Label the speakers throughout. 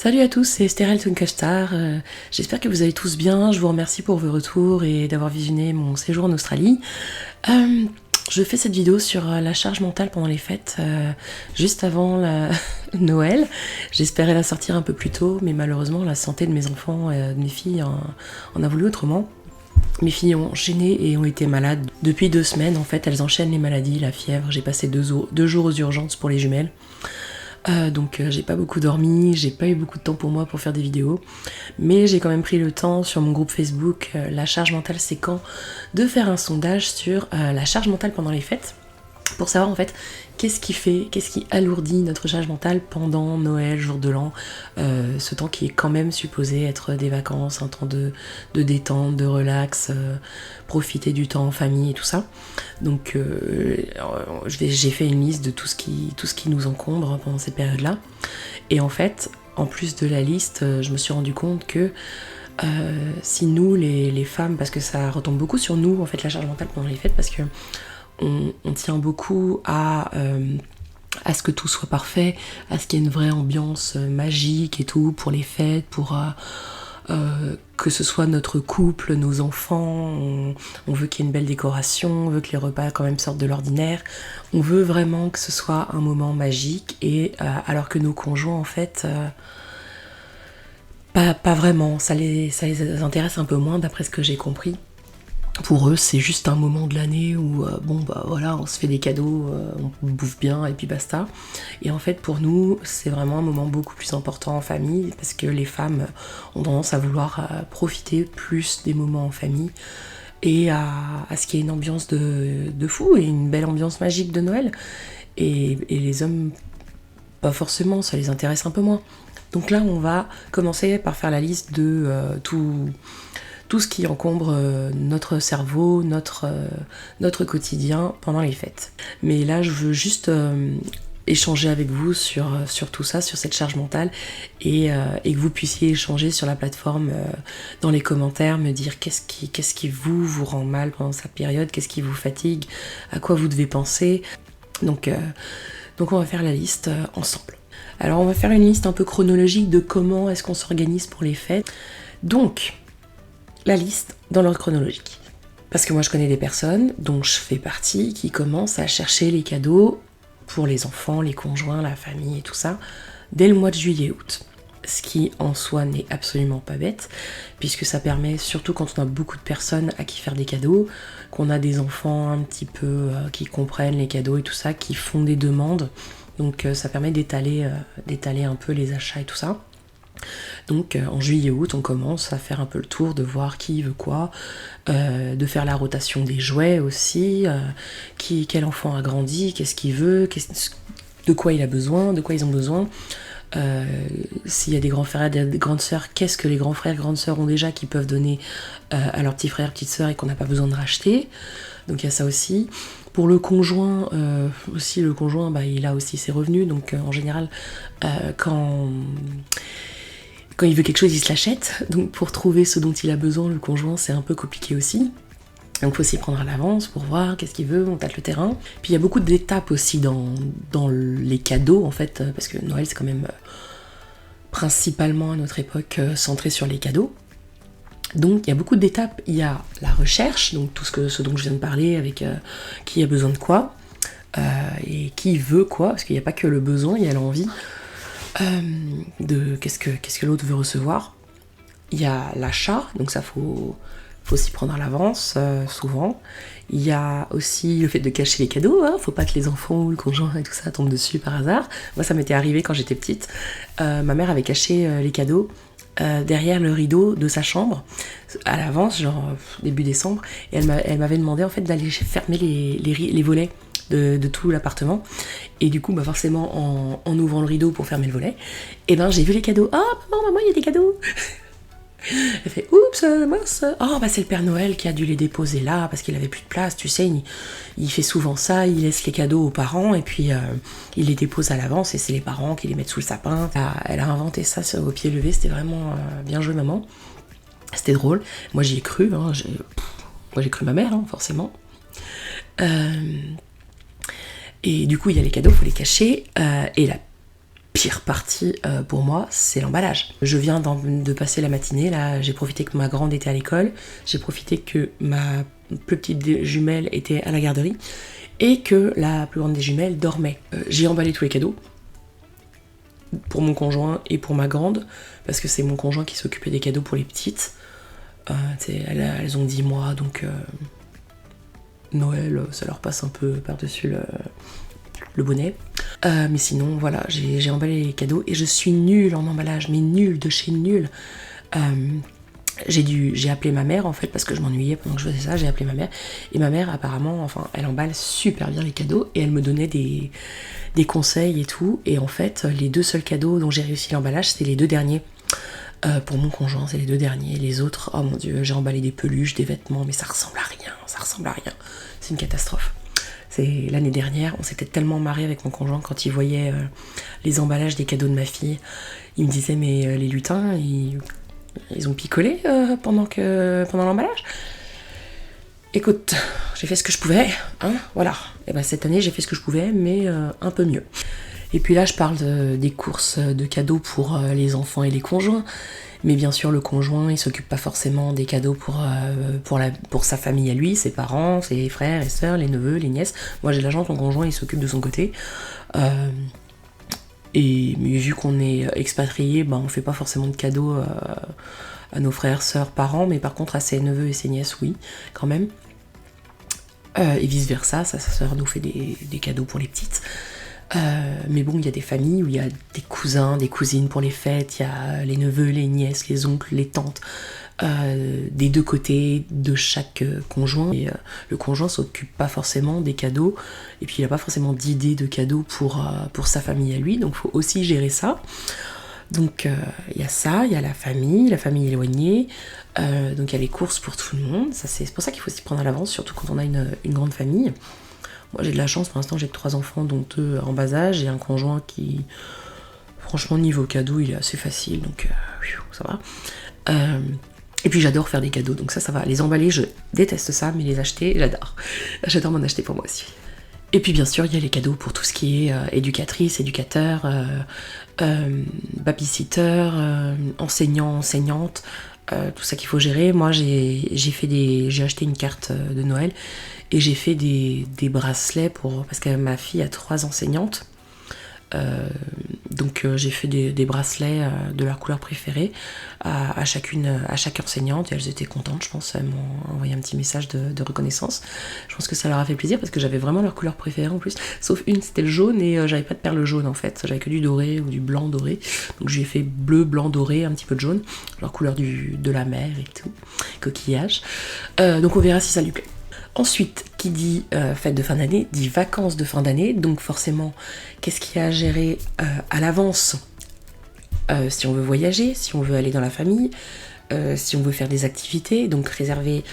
Speaker 1: Salut à tous, c'est Estherelle Tunkastar. J'espère que vous allez tous bien. Je vous remercie pour vos retours et d'avoir visionné mon séjour en Australie. Je fais cette vidéo sur la charge mentale pendant les fêtes, juste avant Noël. J'espérais la sortir un peu plus tôt, mais malheureusement la santé de mes enfants et de mes filles en a voulu autrement. Mes filles ont gêné et ont été malades. Depuis 2 semaines, en fait, elles enchaînent les maladies, la fièvre. J'ai passé 2 jours aux urgences pour les jumelles. Donc j'ai pas beaucoup dormi, j'ai pas eu beaucoup de temps pour moi pour faire des vidéos, mais j'ai quand même pris le temps sur mon groupe Facebook La charge mentale c'est quand, de faire un sondage sur la charge mentale pendant les fêtes, pour savoir en fait qu'est-ce qui alourdit notre charge mentale pendant Noël, jour de l'an, ce temps qui est quand même supposé être des vacances, un temps de détente, de relax, profiter du temps en famille et tout ça. Donc j'ai fait une liste de tout ce qui nous encombre pendant cette période-là. Et en fait, en plus de la liste, je me suis rendu compte que si nous, les femmes, parce que ça retombe beaucoup sur nous, en fait, la charge mentale pendant les fêtes, parce que on tient beaucoup à ce que tout soit parfait, à ce qu'il y ait une vraie ambiance magique et tout pour les fêtes, pour que ce soit notre couple, nos enfants, on veut qu'il y ait une belle décoration, on veut que les repas quand même sortent de l'ordinaire, on veut vraiment que ce soit un moment magique, et alors que nos conjoints en fait pas vraiment, ça les intéresse un peu moins d'après ce que j'ai compris. Pour eux, c'est juste un moment de l'année où, voilà, on se fait des cadeaux, on bouffe bien et puis basta. Et en fait, pour nous, c'est vraiment un moment beaucoup plus important en famille, parce que les femmes ont tendance à vouloir profiter plus des moments en famille et à ce qu'il y ait une ambiance de fou et une belle ambiance magique de Noël. Et les hommes, pas forcément, ça les intéresse un peu moins. Donc là, on va commencer par faire la liste de tout ce qui encombre notre cerveau, notre quotidien pendant les fêtes. Mais là, je veux juste échanger avec vous sur tout ça, sur cette charge mentale, et que vous puissiez échanger sur la plateforme dans les commentaires, me dire qu'est-ce qui vous rend mal pendant cette période, qu'est-ce qui vous fatigue, à quoi vous devez penser. Donc on va faire la liste ensemble. Alors on va faire une liste un peu chronologique de comment est-ce qu'on s'organise pour les fêtes. Donc, la liste dans l'ordre chronologique. Parce que moi je connais des personnes, dont je fais partie, qui commencent à chercher les cadeaux pour les enfants, les conjoints, la famille et tout ça, dès le mois de juillet-août. Ce qui en soi n'est absolument pas bête, puisque ça permet, surtout quand on a beaucoup de personnes à qui faire des cadeaux, qu'on a des enfants un petit peu qui comprennent les cadeaux et tout ça, qui font des demandes, donc ça permet d'étaler un peu les achats et tout ça. Donc en juillet-août, on commence à faire un peu le tour, de voir qui veut quoi, de faire la rotation des jouets aussi, quel enfant a grandi, qu'est-ce qu'il veut, de quoi il a besoin, de quoi ils ont besoin. S'il y a des grands frères et des grandes sœurs, qu'est-ce que les grands frères et grandes sœurs ont déjà qu'ils peuvent donner à leurs petits frères et petites sœurs et qu'on n'a pas besoin de racheter. Donc il y a ça aussi. Pour le conjoint, il a aussi ses revenus, donc en général, quand il veut quelque chose, il se l'achète. Donc pour trouver ce dont il a besoin, le conjoint, c'est un peu compliqué aussi. Donc il faut s'y prendre à l'avance pour voir qu'est-ce qu'il veut, on tâte le terrain. Puis il y a beaucoup d'étapes aussi dans les cadeaux, en fait, parce que Noël, c'est quand même principalement à notre époque centré sur les cadeaux. Donc il y a beaucoup d'étapes. Il y a la recherche, donc tout ce dont je viens de parler, avec qui a besoin de quoi, et qui veut quoi, parce qu'il n'y a pas que le besoin, il y a l'envie. De qu'est-ce que l'autre veut recevoir. Il y a l'achat, donc ça faut s'y prendre à l'avance, souvent. Il y a aussi le fait de cacher les cadeaux, hein. Faut pas que les enfants ou le conjoint et tout ça tombent dessus par hasard. Moi ça m'était arrivé quand j'étais petite. Ma mère avait caché les cadeaux derrière le rideau de sa chambre à l'avance, genre début décembre, et elle m'avait demandé en fait d'aller fermer les volets de tout l'appartement, et du coup forcément en ouvrant le rideau pour fermer le volet, et j'ai vu les cadeaux. Ah maman, il y a des cadeaux. Elle fait oups, mince, c'est le Père Noël qui a dû les déposer là parce qu'il avait plus de place, tu sais, il fait souvent ça, il laisse les cadeaux aux parents et puis il les dépose à l'avance, et c'est les parents qui les mettent sous le sapin. Elle a inventé ça au pied levé, c'était vraiment bien joué maman, c'était drôle. Moi j'y ai cru, moi j'ai cru ma mère, forcément. Et du coup il y a les cadeaux, il faut les cacher, et pire partie pour moi, c'est l'emballage. Je viens de passer la matinée, là, j'ai profité que ma grande était à l'école, j'ai profité que ma plus petite jumelle était à la garderie, et que la plus grande des jumelles dormait. J'ai emballé tous les cadeaux, pour mon conjoint et pour ma grande, parce que c'est mon conjoint qui s'occupait des cadeaux pour les petites. Elles ont 10 mois, donc Noël, ça leur passe un peu par-dessus le bonnet. Mais sinon, voilà, j'ai emballé les cadeaux et je suis nulle en emballage, mais nulle de chez nulle. J'ai appelé ma mère en fait parce que je m'ennuyais pendant que je faisais ça, j'ai appelé ma mère et ma mère apparemment, enfin, elle emballe super bien les cadeaux et elle me donnait des conseils et tout, et en fait les 2 seuls cadeaux dont j'ai réussi l'emballage, c'était les 2 derniers. Pour mon conjoint, c'est les 2 derniers. Les autres, oh mon dieu, j'ai emballé des peluches, des vêtements, mais ça ressemble à rien, c'est une catastrophe. C'est l'année dernière, on s'était tellement marré avec mon conjoint quand il voyait les emballages des cadeaux de ma fille. Il me disait mais les lutins, ils ont picolé pendant l'emballage. Écoute, j'ai fait ce que je pouvais, hein, voilà. Et ben cette année j'ai fait ce que je pouvais, mais un peu mieux. Et puis là je parle des courses de cadeaux pour les enfants et les conjoints. Mais bien sûr, le conjoint, il s'occupe pas forcément des cadeaux pour sa famille à lui, ses parents, ses frères et sœurs, les neveux, les nièces. Moi, j'ai de la chance, mon conjoint, il s'occupe de son côté. Mais vu qu'on est expatriés, on fait pas forcément de cadeaux à nos frères, sœurs, parents, mais par contre à ses neveux et ses nièces, oui, quand même. Et vice versa, sa sœur nous fait des cadeaux pour les petites. Mais bon, il y a des familles où il y a des cousins, des cousines pour les fêtes, il y a les neveux, les nièces, les oncles, les tantes, des 2 côtés de chaque conjoint. Et le conjoint s'occupe pas forcément des cadeaux, et puis il a pas forcément d'idée de cadeaux pour sa famille à lui, donc il faut aussi gérer ça. Donc il y a ça, il y a la famille éloignée, donc il y a les courses pour tout le monde. C'est pour ça qu'il faut s'y prendre à l'avance, surtout quand on a une grande famille. Moi j'ai de la chance, pour l'instant j'ai 3 enfants, dont 2 en bas âge, et un conjoint qui, franchement niveau cadeau, il est assez facile, donc ça va. Et puis j'adore faire des cadeaux, donc ça va. Les emballer, je déteste ça, mais les acheter, j'adore. J'adore m'en acheter pour moi aussi. Et puis bien sûr, il y a les cadeaux pour tout ce qui est éducatrice, éducateur, babysitter, enseignant, enseignante, tout ça qu'il faut gérer. Moi j'ai acheté une carte de Noël et j'ai fait des bracelets parce que ma fille a 3 enseignantes. Donc j'ai fait des bracelets de leur couleur préférée à chaque enseignante, et elles étaient contentes, je pense. Elles m'ont envoyé un petit message de reconnaissance. Je pense que ça leur a fait plaisir parce que j'avais vraiment leur couleur préférée en plus, sauf une, c'était le jaune, et j'avais pas de perles jaunes en fait, j'avais que du doré ou du blanc doré, donc j'ai fait bleu, blanc, doré, un petit peu de jaune, leur couleur de la mer et tout, coquillage. Donc on verra si ça lui plaît. Ensuite, qui dit fête de fin d'année, dit vacances de fin d'année, donc forcément, qu'est-ce qu'il y a à gérer à l'avance si on veut voyager, si on veut aller dans la famille, si on veut faire des activités, donc réserver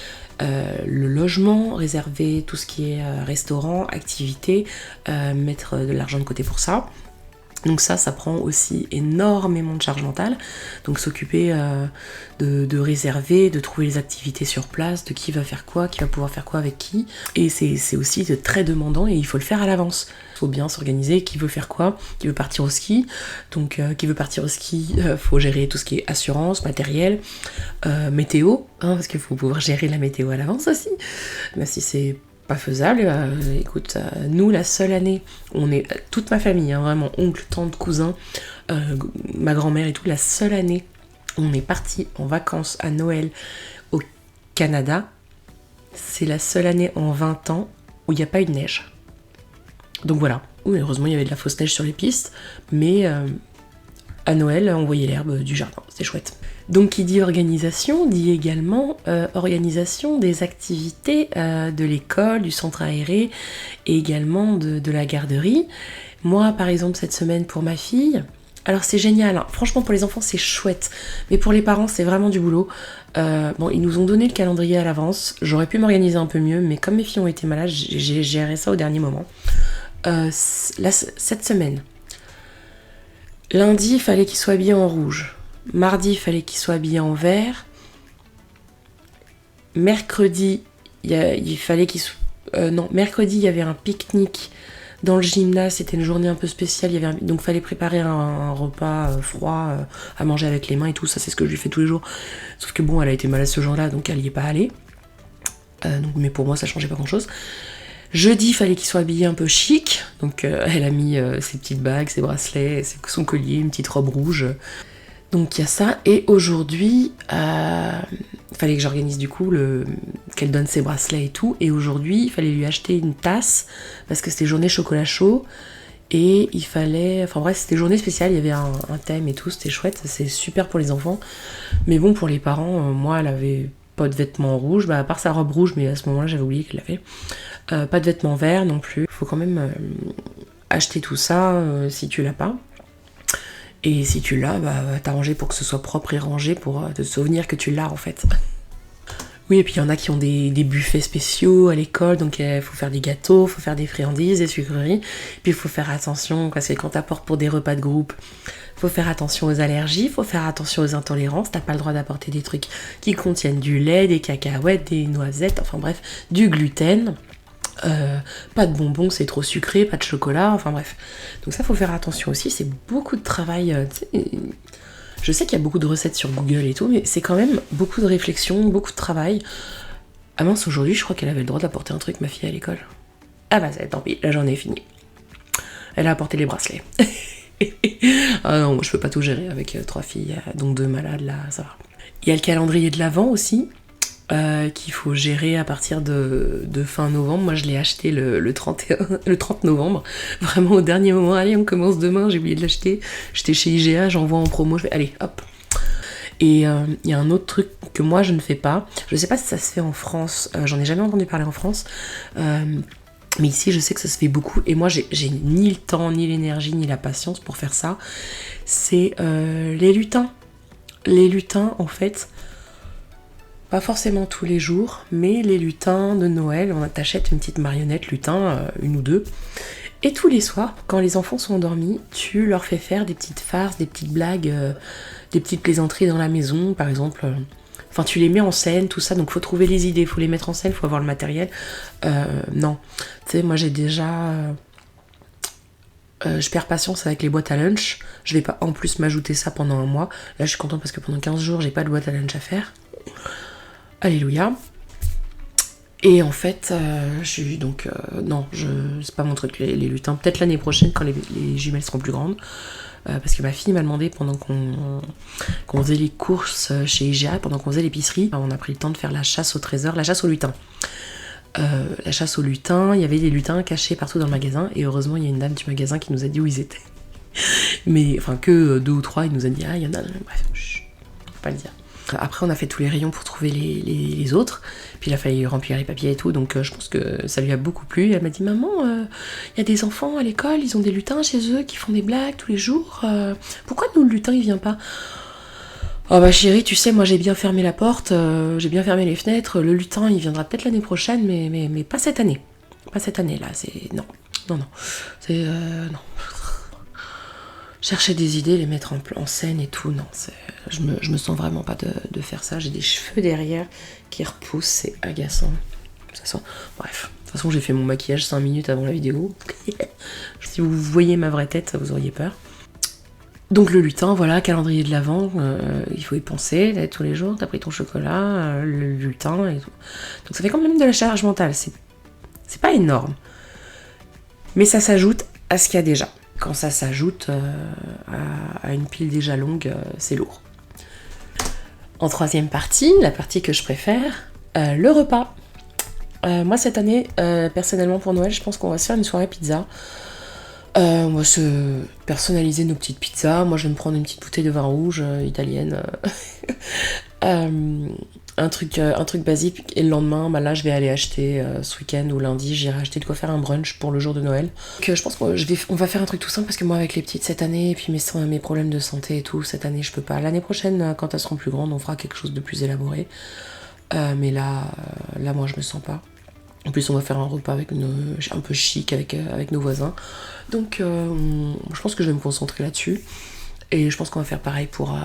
Speaker 1: le logement, réserver tout ce qui est restaurant, activités, mettre de l'argent de côté pour ça. Donc ça prend aussi énormément de charge mentale, donc s'occuper de réserver, de trouver les activités sur place, de qui va faire quoi, qui va pouvoir faire quoi avec qui, et c'est aussi très demandant et il faut le faire à l'avance. Il faut bien s'organiser, qui veut faire quoi, qui veut partir au ski, donc qui veut partir au ski, faut gérer tout ce qui est assurance, matériel, météo, parce qu'il faut pouvoir gérer la météo à l'avance aussi, mais si c'est pas faisable, écoute, nous la seule année, on est toute ma famille, vraiment, oncle, tante, cousin, ma grand-mère et tout, la seule année, on est parti en vacances à Noël au Canada, c'est la seule année en 20 ans où il n'y a pas eu de neige. Donc voilà, oui, heureusement il y avait de la fausse neige sur les pistes, mais à Noël on voyait l'herbe du jardin, c'était chouette. Donc qui dit organisation, dit également organisation des activités de l'école, du centre aéré, et également de la garderie. Moi par exemple cette semaine pour ma fille, alors c'est génial, hein. Franchement pour les enfants c'est chouette, mais pour les parents c'est vraiment du boulot. Ils nous ont donné le calendrier à l'avance, j'aurais pu m'organiser un peu mieux, mais comme mes filles ont été malades, j'ai géré ça au dernier moment. Cette semaine, lundi il fallait qu'il soit habillé en rouge. Mardi, il fallait qu'il soit habillé en vert. Mercredi, mercredi, il y avait un pique-nique Dans le gymnase, c'était une journée un peu spéciale, donc fallait préparer un repas froid à manger avec les mains et tout, ça c'est ce que je lui fais tous les jours. Sauf que bon, elle a été malade ce jour-là, donc elle y est pas allée. Mais pour moi, ça changeait pas grand-chose. Jeudi, il fallait qu'il soit habillé un peu chic, donc elle a mis ses petites bagues, ses bracelets, son collier, une petite robe rouge. Donc il y a ça, et aujourd'hui, il fallait que j'organise du coup qu'elle donne ses bracelets et tout, et aujourd'hui, il fallait lui acheter une tasse, parce que c'était journée chocolat chaud, et il fallait... Enfin bref, c'était journée spéciale, il y avait un thème et tout, c'était chouette, c'est super pour les enfants. Mais bon, pour les parents, moi, elle avait pas de vêtements rouges, à part sa robe rouge, mais à ce moment-là, j'avais oublié qu'elle l'avait. Pas de vêtements verts non plus. Faut quand même acheter tout ça si tu l'as pas. Et si tu l'as, t'arranger pour que ce soit propre et rangé pour te souvenir que tu l'as en fait. Oui, et puis il y en a qui ont des buffets spéciaux à l'école, donc il faut faire des gâteaux, il faut faire des friandises, des sucreries. Puis il faut faire attention, parce que quand t'apportes pour des repas de groupe, il faut faire attention aux allergies, il faut faire attention aux intolérances. T'as pas le droit d'apporter des trucs qui contiennent du lait, des cacahuètes, des noisettes, enfin bref, du gluten. Pas de bonbons, c'est trop sucré, pas de chocolat, enfin bref. Donc ça, faut faire attention aussi, c'est beaucoup de travail. Je sais qu'il y a beaucoup de recettes sur Google et tout, mais c'est quand même beaucoup de réflexion, beaucoup de travail. Ah mince, aujourd'hui, je crois qu'elle avait le droit d'apporter un truc, ma fille, à l'école. Ah bah, tant pis, la journée est finie. Elle a apporté les bracelets. Ah non, moi je peux pas tout gérer avec 3 filles, donc 2 malades, là, ça va. Il y a le calendrier de l'Avent aussi, qu'il faut gérer à partir de fin novembre. Moi je l'ai acheté le 30 novembre, vraiment au dernier moment. Allez, on commence demain, j'ai oublié de l'acheter. J'étais chez IGA, j'envoie en promo, je fais allez, hop. Et il y a un autre truc que moi je ne fais pas, je sais pas si ça se fait en France, j'en ai jamais entendu parler en France, mais ici je sais que ça se fait beaucoup, et moi j'ai ni le temps, ni l'énergie, ni la patience pour faire ça. C'est les lutins. Les lutins, en fait, pas forcément tous les jours, mais les lutins de Noël, on t'achète une petite marionnette lutin, une ou deux, et tous les soirs, quand les enfants sont endormis, tu leur fais faire des petites farces, des petites blagues, des petites plaisanteries dans la maison, par exemple. Enfin, tu les mets en scène, tout ça, donc faut trouver les idées, faut les mettre en scène, faut avoir le matériel. Non, tu sais, moi j'ai déjà... je perds patience avec les boîtes à lunch, je vais pas en plus m'ajouter ça pendant un mois. Là je suis contente parce que pendant 15 jours j'ai pas de boîte à lunch à faire. Alléluia. Et en fait, je suis donc... non, c'est pas mon truc, les lutins. Peut-être l'année prochaine, quand les jumelles seront plus grandes. Parce que ma fille m'a demandé, pendant qu'on faisait les courses chez IGA, pendant qu'on faisait l'épicerie, on a pris le temps de faire la chasse au trésor, la chasse aux lutins. La chasse aux lutins, il y avait des lutins cachés partout dans le magasin. Et heureusement, il y a une dame du magasin qui nous a dit où ils étaient. Mais, enfin, que 2 ou 3, il nous a dit, ah, il y en a... Bref, faut pas le dire. Après, on a fait tous les rayons pour trouver les autres. Puis il a fallu remplir les papiers et tout. Donc je pense que ça lui a beaucoup plu. Elle m'a dit, maman, il y a des enfants à l'école, ils ont des lutins chez eux qui font des blagues tous les jours. Pourquoi nous, le lutin, il vient pas? Oh bah chérie, tu sais, moi j'ai bien fermé la porte, j'ai bien fermé les fenêtres. Le lutin, il viendra peut-être l'année prochaine, mais pas cette année. Pas cette année, là. C'est... Non. C'est... non. Chercher des idées, les mettre en scène et tout, non, je me sens vraiment pas de faire ça. J'ai des cheveux derrière qui repoussent, c'est agaçant. Ça sent... Bref, de toute façon j'ai fait mon maquillage 5 minutes avant la vidéo. Si vous voyez ma vraie tête, vous auriez peur. Donc le lutin, voilà, calendrier de l'Avent, il faut y penser, là, tous les jours, t'as pris ton chocolat, le lutin et tout. Donc ça fait quand même de la charge mentale, c'est pas énorme. Mais ça s'ajoute à ce qu'il y a déjà. Quand ça s'ajoute à une pile déjà longue, c'est lourd. En troisième partie, la partie que je préfère, le repas. Moi cette année, personnellement pour Noël, je pense qu'on va se faire une soirée pizza. On va se personnaliser nos petites pizzas. Moi je vais me prendre une petite bouteille de vin rouge italienne. Un truc basique, et le lendemain, là je vais aller acheter ce week-end ou lundi, j'irai acheter de quoi faire un brunch pour le jour de Noël. Donc je pense qu'on va faire un truc tout simple, parce que moi avec les petites cette année, et puis mes problèmes de santé et tout, cette année je peux pas. L'année prochaine, quand elles seront plus grandes, on fera quelque chose de plus élaboré. Mais là moi je me sens pas. En plus on va faire un repas un peu chic avec nos voisins. Donc je pense que je vais me concentrer là-dessus. Et je pense qu'on va faire pareil pour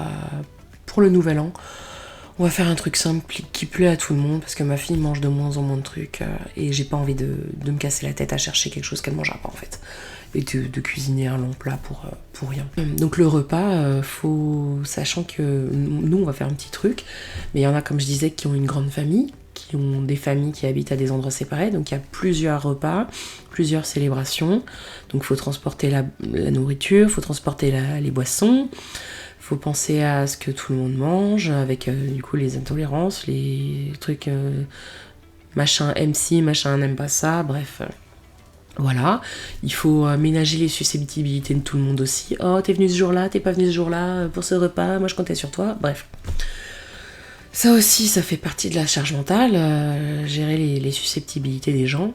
Speaker 1: le nouvel an. On va faire un truc simple qui plaît à tout le monde parce que ma fille mange de moins en moins de trucs et j'ai pas envie de me casser la tête à chercher quelque chose qu'elle mangera pas en fait. Et de cuisiner un long plat pour rien. Donc le repas, sachant que nous on va faire un petit truc, mais il y en a comme je disais qui ont une grande famille, qui ont des familles qui habitent à des endroits séparés, donc il y a plusieurs repas, plusieurs célébrations, donc il faut transporter la nourriture, il faut transporter les boissons, faut penser à ce que tout le monde mange, avec du coup les intolérances, les trucs machin aime ci, machin n'aime pas ça, bref. Voilà, il faut ménager les susceptibilités de tout le monde aussi. Oh, t'es venu ce jour-là, t'es pas venu ce jour-là pour ce repas, moi je comptais sur toi, bref. Ça aussi, ça fait partie de la charge mentale, gérer les susceptibilités des gens.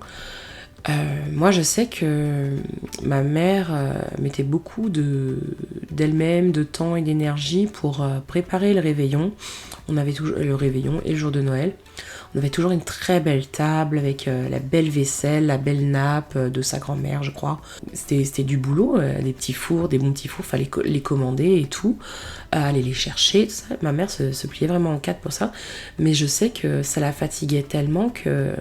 Speaker 1: Moi, je sais que ma mère mettait beaucoup d'elle-même, de temps et d'énergie pour préparer le réveillon. On avait toujours le réveillon et le jour de Noël. On avait toujours une très belle table avec la belle vaisselle, la belle nappe de sa grand-mère, je crois. C'était du boulot, des petits fours, des bons petits fours, fallait les commander et tout, aller les chercher, tout ça. Ma mère se pliait vraiment en quatre pour ça, mais je sais que ça la fatiguait tellement que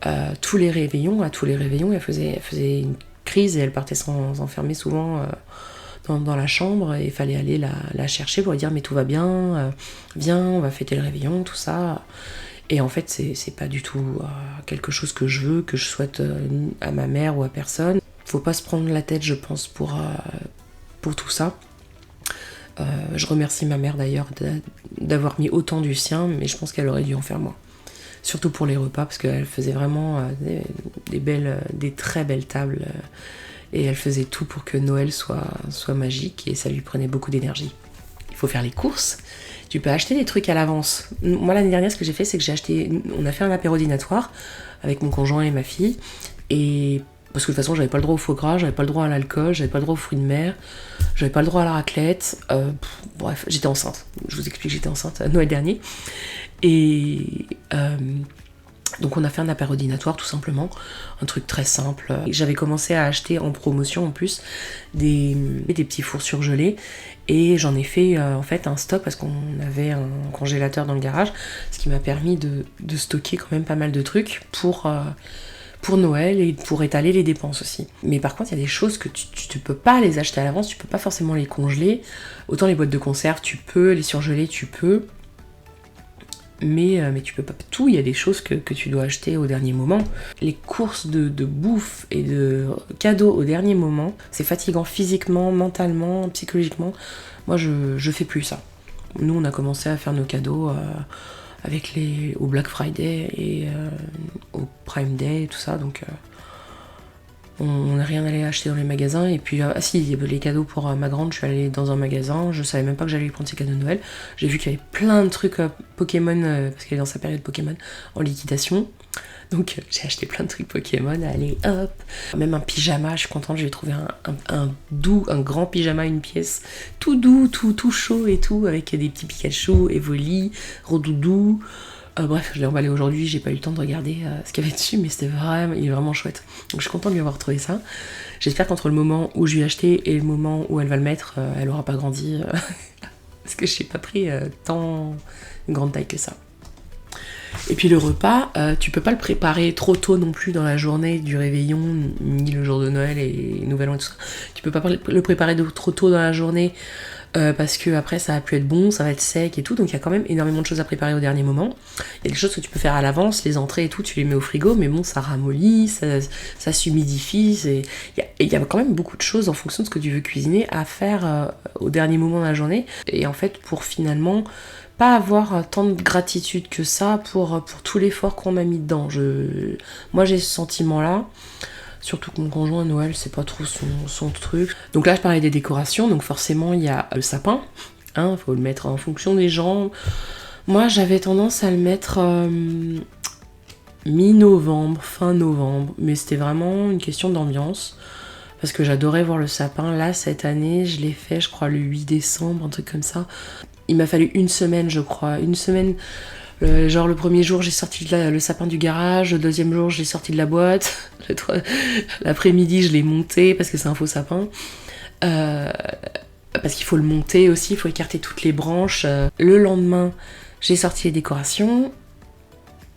Speaker 1: à tous les réveillons, elle faisait une crise et elle partait s'enfermer souvent dans la chambre et il fallait aller la chercher pour lui dire mais tout va bien, viens, on va fêter le réveillon, tout ça. Et en fait, c'est pas du tout quelque chose que je veux, que je souhaite à ma mère ou à personne. Faut pas se prendre la tête, je pense, pour tout ça. Je remercie ma mère d'ailleurs d'avoir mis autant du sien, mais je pense qu'elle aurait dû en faire moins. Surtout pour les repas, parce qu'elle faisait vraiment des très belles tables. Et elle faisait tout pour que Noël soit magique et ça lui prenait beaucoup d'énergie. Il faut faire les courses. Tu peux acheter des trucs à l'avance. Moi, l'année dernière, ce que j'ai fait, c'est que on a fait un apéro dînatoire avec mon conjoint et ma fille. Et parce que de toute façon, j'avais pas le droit au foie gras, j'avais pas le droit à l'alcool, j'avais pas le droit aux fruits de mer, j'avais pas le droit à la raclette. Bref, j'étais enceinte. Je vous explique, j'étais enceinte à Noël dernier. Et donc on a fait un apéro dînatoire tout simplement, un truc très simple. J'avais commencé à acheter en promotion en plus des petits fours surgelés et j'en ai fait en fait un stock parce qu'on avait un congélateur dans le garage, ce qui m'a permis de stocker quand même pas mal de trucs pour Noël et pour étaler les dépenses aussi. Mais par contre il y a des choses que tu peux pas les acheter à l'avance, tu peux pas forcément les congeler. Autant les boîtes de conserve tu peux, les surgeler tu peux. Mais tu peux pas tout, il y a des choses que tu dois acheter au dernier moment. Les courses de bouffe et de cadeaux au dernier moment, c'est fatigant physiquement, mentalement, psychologiquement. Moi je fais plus ça. Nous on a commencé à faire nos cadeaux au Black Friday et au Prime Day et tout ça, donc on n'a rien allé acheter dans les magasins. Et puis si, les cadeaux pour ma grande, je suis allée dans un magasin, je savais même pas que j'allais lui prendre ses cadeaux de Noël. J'ai vu qu'il y avait plein de trucs Pokémon, parce qu'elle est dans sa période Pokémon, en liquidation. Donc j'ai acheté plein de trucs Pokémon, allez hop. Même un pyjama, je suis contente, j'ai trouvé un grand pyjama, une pièce tout doux, tout chaud et tout, avec des petits Pikachu, Evoli, Rodoudou. Bref, je l'ai emballé aujourd'hui, j'ai pas eu le temps de regarder ce qu'il y avait dessus, mais il est vraiment chouette. Donc je suis contente de lui avoir trouvé ça. J'espère qu'entre le moment où je lui ai acheté et le moment où elle va le mettre, elle aura pas grandi. Parce que je n'ai pas pris tant une grande taille que ça. Et puis le repas, tu peux pas le préparer trop tôt non plus dans la journée du réveillon, ni le jour de Noël et Nouvel An et tout ça. Tu peux pas le préparer trop tôt dans la journée, parce que après ça va plus être bon, ça va être sec et tout, donc il y a quand même énormément de choses à préparer au dernier moment. Il y a des choses que tu peux faire à l'avance, les entrées et tout, tu les mets au frigo, mais bon, ça ramollit, ça s'humidifie, il y a quand même beaucoup de choses en fonction de ce que tu veux cuisiner à faire au dernier moment de la journée, et en fait pour finalement pas avoir tant de gratitude que ça pour tout l'effort qu'on a mis dedans. Moi j'ai ce sentiment là. Surtout que mon conjoint à Noël, c'est pas trop son truc. Donc là, je parlais des décorations, donc forcément, il y a le sapin. Faut le mettre en fonction des gens. Moi, j'avais tendance à le mettre mi-novembre, fin novembre. Mais c'était vraiment une question d'ambiance. Parce que j'adorais voir le sapin. Là, cette année, je l'ai fait, je crois, le 8 décembre, un truc comme ça. Il m'a fallu une semaine, je crois. Une semaine... le premier jour j'ai sorti le sapin du garage, le deuxième jour je l'ai sorti de la boîte, l'après-midi je l'ai monté parce que c'est un faux sapin, parce qu'il faut le monter aussi, il faut écarter toutes les branches. Le lendemain J'ai sorti les décorations.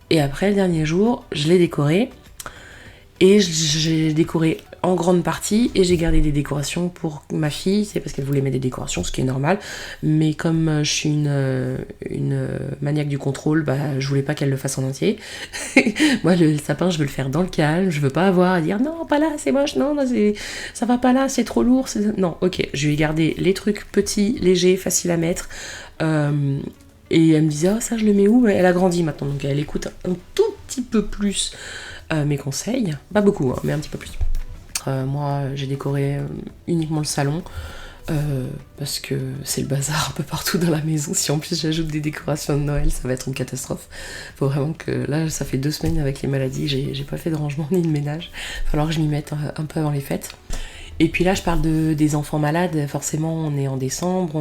Speaker 1: Et après, le dernier jour, je l'ai décoré. Et j'ai décoré en grande partie et j'ai gardé des décorations pour ma fille. C'est parce qu'elle voulait mettre des décorations, ce qui est normal. Mais comme je suis une maniaque du contrôle, bah, je voulais pas qu'elle le fasse en entier. Moi, le sapin, je veux le faire dans le calme. Je veux pas avoir à dire non, pas là, c'est moche, non, ça va pas là, c'est trop lourd. Non, ok, je vais garder les trucs petits, légers, faciles à mettre. Et elle me disait, oh, ça, je le mets où? Elle a grandi maintenant, donc elle écoute un tout petit peu plus mes conseils. Pas beaucoup, hein, mais un petit peu plus. Moi, j'ai décoré uniquement le salon parce que c'est le bazar un peu partout dans la maison. Si en plus j'ajoute des décorations de Noël, ça va être une catastrophe. Faut vraiment que... Là, ça fait 2 semaines avec les maladies, j'ai pas fait de rangement ni de ménage. Il va falloir que je m'y mette un peu avant les fêtes. Et puis là, je parle des enfants malades. Forcément, on est en décembre,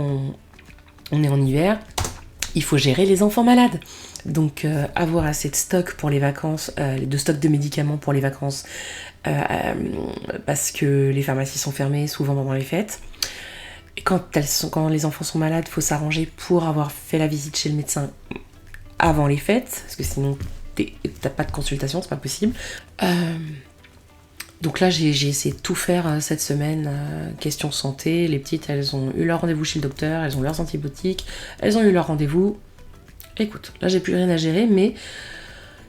Speaker 1: on est en hiver. Il faut gérer les enfants malades. Donc avoir assez de stock pour les vacances, de stock de médicaments pour les vacances, parce que les pharmacies sont fermées souvent pendant les fêtes. Et quand les enfants sont malades, il faut s'arranger pour avoir fait la visite chez le médecin avant les fêtes, parce que sinon t'as pas de consultation, c'est pas possible. Donc là, j'ai essayé de tout faire cette semaine, question santé. Les petites, elles ont eu leur rendez-vous chez le docteur, elles ont leurs antibiotiques, elles ont eu leur rendez-vous. Écoute, là, j'ai plus rien à gérer, mais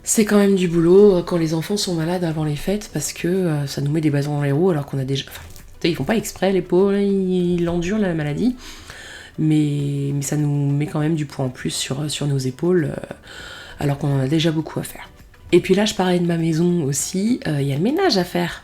Speaker 1: c'est quand même du boulot quand les enfants sont malades avant les fêtes, parce que ça nous met des bâtons dans les roues, alors qu'on a déjà... Enfin, ils font pas exprès, les pauvres, ils endurent la maladie, mais ça nous met quand même du poids en plus sur nos épaules, alors qu'on en a déjà beaucoup à faire. Et puis là, je parlais de ma maison aussi, il y a le ménage à faire.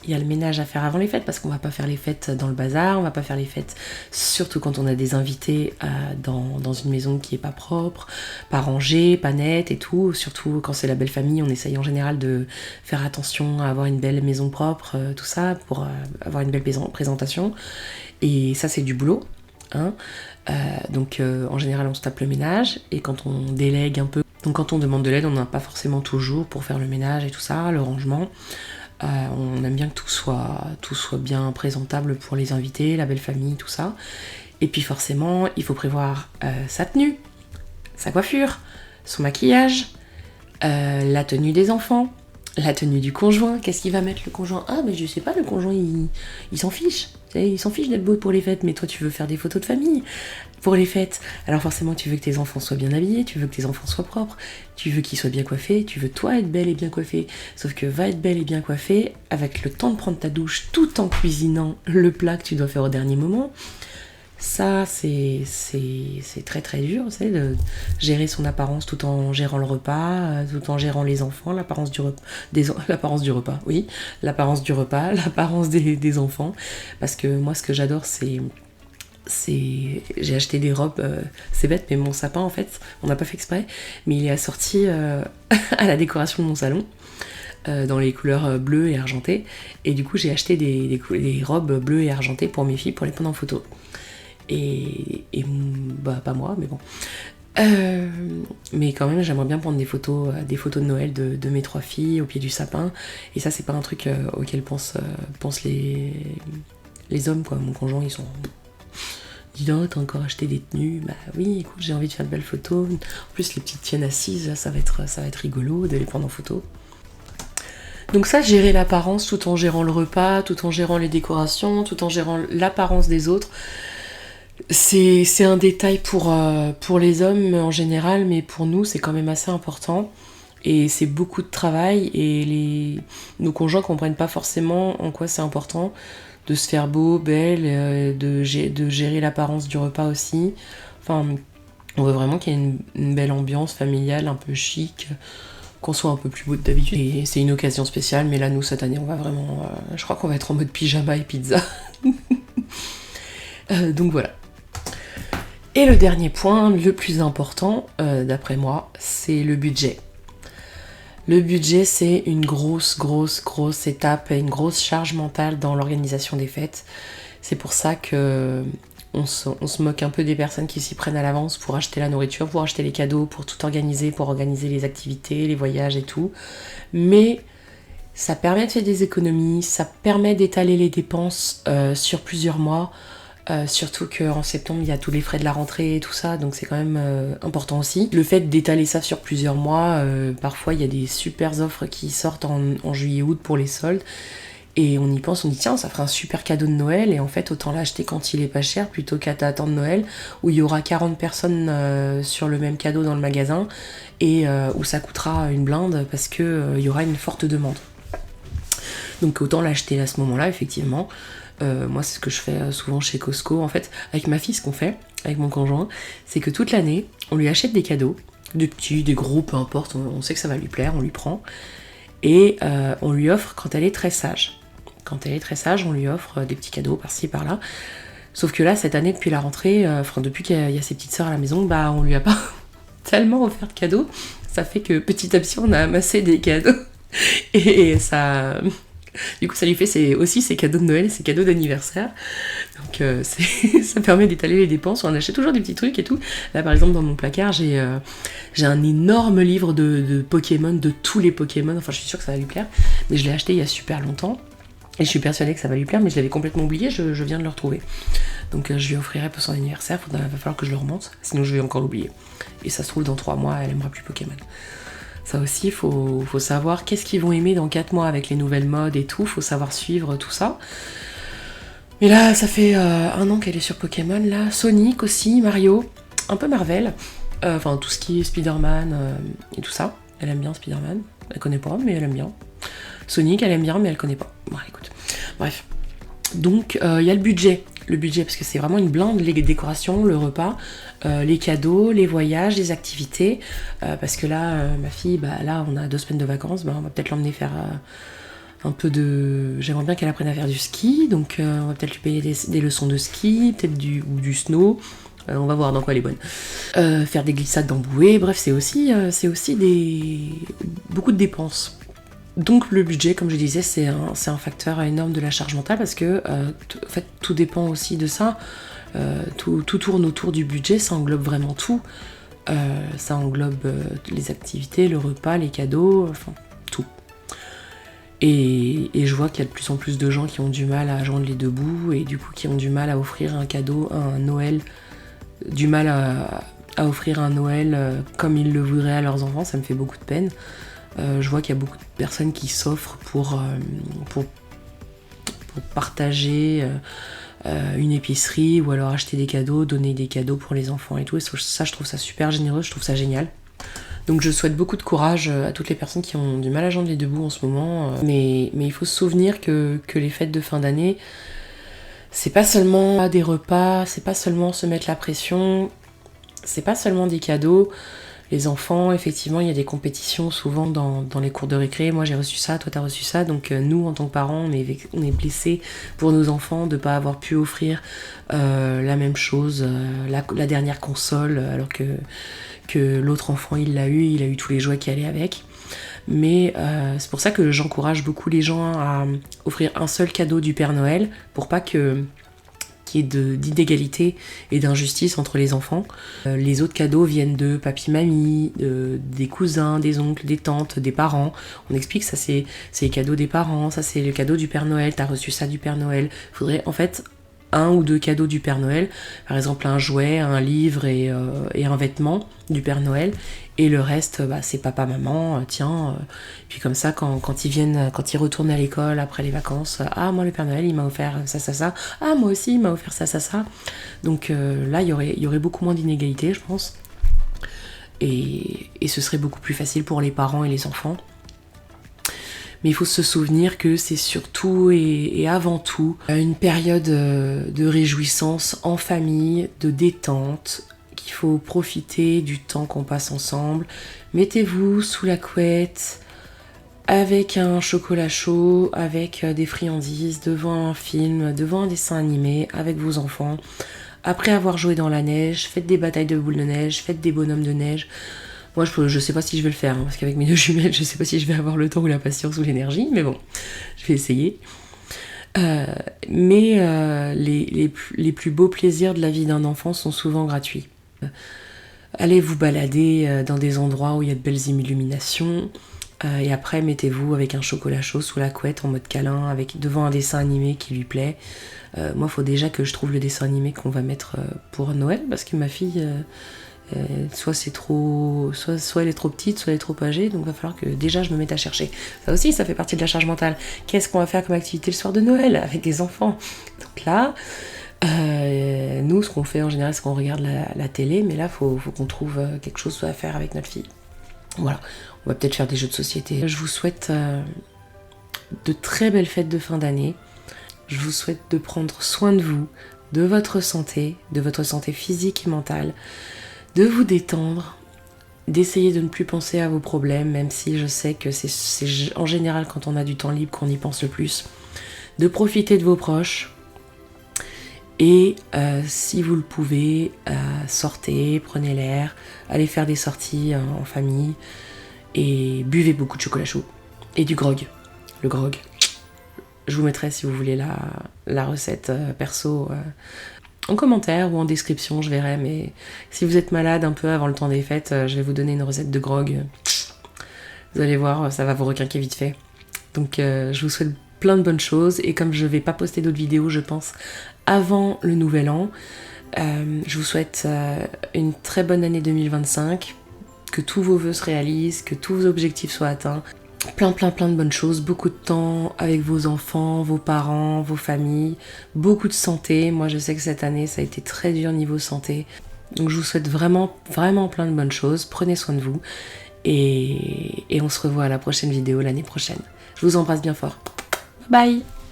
Speaker 1: Il y a le ménage à faire avant les fêtes, parce qu'on va pas faire les fêtes dans le bazar, on va pas faire les fêtes, surtout quand on a des invités dans une maison qui est pas propre, pas rangée, pas nette et tout. Surtout quand c'est la belle famille, on essaye en général de faire attention à avoir une belle maison propre, tout ça, pour avoir une belle présentation. Et ça, c'est du boulot, hein. Donc en général, on se tape le ménage, et quand on délègue un peu, donc quand on demande de l'aide, on n'a pas forcément toujours pour faire le ménage et tout ça, le rangement. On aime bien que tout soit bien présentable pour les invités, la belle famille, tout ça. Et puis forcément, il faut prévoir sa tenue, sa coiffure, son maquillage, la tenue des enfants, la tenue du conjoint. Qu'est-ce qu'il va mettre le conjoint? Ah, mais je sais pas, le conjoint, il s'en fiche. Il s'en fiche d'être beau pour les fêtes, mais toi, tu veux faire des photos de famille pour les fêtes. Alors forcément, tu veux que tes enfants soient bien habillés, tu veux que tes enfants soient propres, tu veux qu'ils soient bien coiffés, tu veux toi être belle et bien coiffée. Sauf que va être belle et bien coiffée avec le temps de prendre ta douche tout en cuisinant le plat que tu dois faire au dernier moment. Ça, c'est très très dur, c'est de gérer son apparence tout en gérant le repas, tout en gérant les enfants, l'apparence du repas, l'apparence du repas, oui, l'apparence du repas, l'apparence des enfants. Parce que moi, ce que j'adore, j'ai acheté des robes, c'est bête, mais mon sapin, en fait, on n'a pas fait exprès, mais il est assorti à la décoration de mon salon. Dans les couleurs bleues et argentées. Et du coup, j'ai acheté des robes bleues et argentées pour mes filles pour les prendre en photo. Et bah pas moi, mais bon. Mais quand même, j'aimerais bien prendre des photos de Noël de mes 3 filles au pied du sapin. Et ça, c'est pas un truc auquel pensent les hommes, quoi. Mon conjoint, ils sont... Dis donc, t'as encore acheté des tenues? Bah oui, écoute, j'ai envie de faire de belles photos. En plus, les petites tiennes assises, là, ça va être rigolo de les prendre en photo. Donc ça, gérer l'apparence tout en gérant le repas, tout en gérant les décorations, tout en gérant l'apparence des autres, c'est un détail pour les hommes en général, mais pour nous, c'est quand même assez important. Et c'est beaucoup de travail, et nos conjoints comprennent pas forcément en quoi c'est important de se faire beau, belle, de gérer l'apparence du repas aussi. Enfin, on veut vraiment qu'il y ait une belle ambiance familiale, un peu chic, qu'on soit un peu plus beau que d'habitude. Et c'est une occasion spéciale, mais là, nous, cette année, on va vraiment... je crois qu'on va être en mode pyjama et pizza. Donc voilà. Et le dernier point, le plus important, d'après moi, c'est le budget. Le budget, c'est une grosse étape et une grosse charge mentale dans l'organisation des fêtes. C'est pour ça que on se moque un peu des personnes qui s'y prennent à l'avance pour acheter la nourriture, pour acheter les cadeaux, pour tout organiser, pour organiser les activités, les voyages et tout. Mais ça permet de faire des économies, ça permet d'étaler les dépenses sur plusieurs mois. Surtout qu'en septembre, il y a tous les frais de la rentrée et tout ça, donc c'est quand même important aussi. Le fait d'étaler ça sur plusieurs mois, parfois il y a des super offres qui sortent en juillet-août pour les soldes. Et on y pense, on dit tiens, ça ferait un super cadeau de Noël, et en fait autant l'acheter quand il est pas cher plutôt qu'à attendre Noël, où il y aura 40 personnes sur le même cadeau dans le magasin, et où ça coûtera une blinde parce qu'il y aura une forte demande. Donc autant l'acheter à ce moment-là, effectivement. Moi, c'est ce que je fais souvent chez Costco. En fait, avec ma fille, ce qu'on fait, avec mon conjoint, c'est que toute l'année, on lui achète des cadeaux, des petits, des gros, peu importe, on sait que ça va lui plaire, on lui prend. Et on lui offre quand elle est très sage. Quand elle est très sage, on lui offre des petits cadeaux par-ci, par-là. Sauf que là, cette année, depuis la rentrée, depuis qu'il y a ses petites sœurs à la maison, bah on lui a pas tellement offert de cadeaux. Ça fait que petit à petit, on a amassé des cadeaux. Et ça... Du coup, ça lui fait aussi ses cadeaux de Noël, ses cadeaux d'anniversaire. Donc, ça permet d'étaler les dépenses. On achète toujours des petits trucs et tout. Là, par exemple, dans mon placard, j'ai un énorme livre de Pokémon, de tous les Pokémon. Enfin, je suis sûre que ça va lui plaire. Mais je l'ai acheté il y a super longtemps. Et je suis persuadée que ça va lui plaire, mais je l'avais complètement oublié. Je viens de le retrouver. Donc, je lui offrirai pour son anniversaire. Il va falloir que je le remonte. Sinon, je vais encore l'oublier. Et ça se trouve, dans 3 mois, elle aimera plus Pokémon. Ça aussi, faut savoir qu'est-ce qu'ils vont aimer dans 4 mois avec les nouvelles modes et tout. Faut savoir suivre tout ça. Mais là, ça fait 1 an qu'elle est sur Pokémon. Là, Sonic aussi, Mario, un peu Marvel. Enfin, tout ce qui est Spider-Man et tout ça. Elle aime bien Spider-Man. Elle connaît pas, mais elle aime bien. Sonic, elle aime bien, mais elle connaît pas. Bon, écoute. Bref. Donc, il y a le budget. Le budget, parce que c'est vraiment une blinde, les décorations, le repas, les cadeaux, les voyages, les activités. Parce que là, ma fille, là, on a 2 semaines de vacances, on va peut-être l'emmener faire un peu de... J'aimerais bien qu'elle apprenne à faire du ski, donc on va peut-être lui payer des leçons de ski, peut-être du snow. On va voir dans quoi elle est bonne. Faire des glissades dans bouée, bref, c'est aussi beaucoup de dépenses. Donc le budget, comme je disais, c'est un facteur énorme de la charge mentale parce que en fait, tout dépend aussi de ça. Tout tourne autour du budget, ça englobe vraiment tout. Ça englobe les activités, le repas, les cadeaux, enfin tout. Et je vois qu'il y a de plus en plus de gens qui ont du mal à joindre les deux bouts et du coup qui ont du mal à offrir un cadeau, un Noël, du mal à offrir un Noël comme ils le voudraient à leurs enfants, ça me fait beaucoup de peine. Je vois qu'il y a beaucoup de personnes qui s'offrent pour partager une épicerie ou alors acheter des cadeaux, donner des cadeaux pour les enfants et tout. Et ça, je trouve ça super généreux, je trouve ça génial. Donc je souhaite beaucoup de courage à toutes les personnes qui ont du mal à joindre les deux bouts en ce moment. Mais il faut se souvenir que les fêtes de fin d'année, c'est pas seulement des repas, c'est pas seulement se mettre la pression, c'est pas seulement des cadeaux. Les enfants, effectivement, il y a des compétitions souvent dans les cours de récré. Moi, j'ai reçu ça, toi, t'as reçu ça. Donc, nous, en tant que parents, on est blessés pour nos enfants de ne pas avoir pu offrir la même chose, la dernière console, alors que l'autre enfant, il a eu tous les jouets qui allaient avec. Mais c'est pour ça que j'encourage beaucoup les gens à offrir un seul cadeau du Père Noël pour pas qu'il y ait d'inégalité et d'injustice entre les enfants. Les autres cadeaux viennent de papy-mamie, des cousins, des oncles, des tantes, des parents. On explique ça, c'est les cadeaux des parents, ça c'est le cadeau du Père Noël, t'as reçu ça du Père Noël. Faudrait en fait 1 ou 2 cadeaux du Père Noël, par exemple un jouet, un livre et un vêtement du Père Noël, et le reste c'est papa, maman, tiens, puis comme ça quand ils retournent à l'école après les vacances, ah moi le Père Noël il m'a offert ça, ah moi aussi il m'a offert ça. Donc là il y aurait beaucoup moins d'inégalités je pense, et ce serait beaucoup plus facile pour les parents et les enfants. Mais il faut se souvenir que c'est surtout et avant tout une période de réjouissance en famille, de détente, qu'il faut profiter du temps qu'on passe ensemble. Mettez-vous sous la couette, avec un chocolat chaud, avec des friandises, devant un film, devant un dessin animé, avec vos enfants. Après avoir joué dans la neige, faites des batailles de boules de neige, faites des bonhommes de neige. Moi, je sais pas si je vais le faire, parce qu'avec mes 2 jumelles, je sais pas si je vais avoir le temps ou la patience ou l'énergie, mais bon, je vais essayer. Mais les plus beaux plaisirs de la vie d'un enfant sont souvent gratuits. Allez vous balader dans des endroits où il y a de belles illuminations, Et après, mettez-vous avec un chocolat chaud sous la couette en mode câlin, devant un dessin animé qui lui plaît. Moi, il faut déjà que je trouve le dessin animé qu'on va mettre pour Noël, parce que ma fille, soit elle est trop petite, soit elle est trop âgée, donc il va falloir que déjà je me mette à chercher. Ça aussi, ça fait partie de la charge mentale. Qu'est-ce qu'on va faire comme activité le soir de Noël avec des enfants? Donc là, nous, ce qu'on fait en général, c'est qu'on regarde la télé, mais là, faut qu'on trouve quelque chose à faire avec notre fille. Voilà, on va peut-être faire des jeux de société. Je vous souhaite de très belles fêtes de fin d'année. Je vous souhaite de prendre soin de vous, de votre santé physique et mentale, de vous détendre, d'essayer de ne plus penser à vos problèmes, même si je sais que c'est en général quand on a du temps libre qu'on y pense le plus. De profiter de vos proches. Et si vous le pouvez, sortez, prenez l'air, allez faire des sorties en famille et buvez beaucoup de chocolat chaud et du grog. Le grog. Je vous mettrai, si vous voulez, la recette perso en commentaire ou en description, je verrai. Mais si vous êtes malade un peu avant le temps des fêtes, je vais vous donner une recette de grog. Vous allez voir, ça va vous requinquer vite fait. Donc je vous souhaite plein de bonnes choses. Et comme je vais pas poster d'autres vidéos, je pense, avant le nouvel an, je vous souhaite une très bonne année 2025. Que tous vos vœux se réalisent, que tous vos objectifs soient atteints. Plein de bonnes choses, beaucoup de temps avec vos enfants, vos parents, vos familles, beaucoup de santé. Moi je sais que cette année ça a été très dur niveau santé. Donc je vous souhaite vraiment plein de bonnes choses. Prenez soin de vous et on se revoit à la prochaine vidéo l'année prochaine. Je vous embrasse bien fort. Bye bye.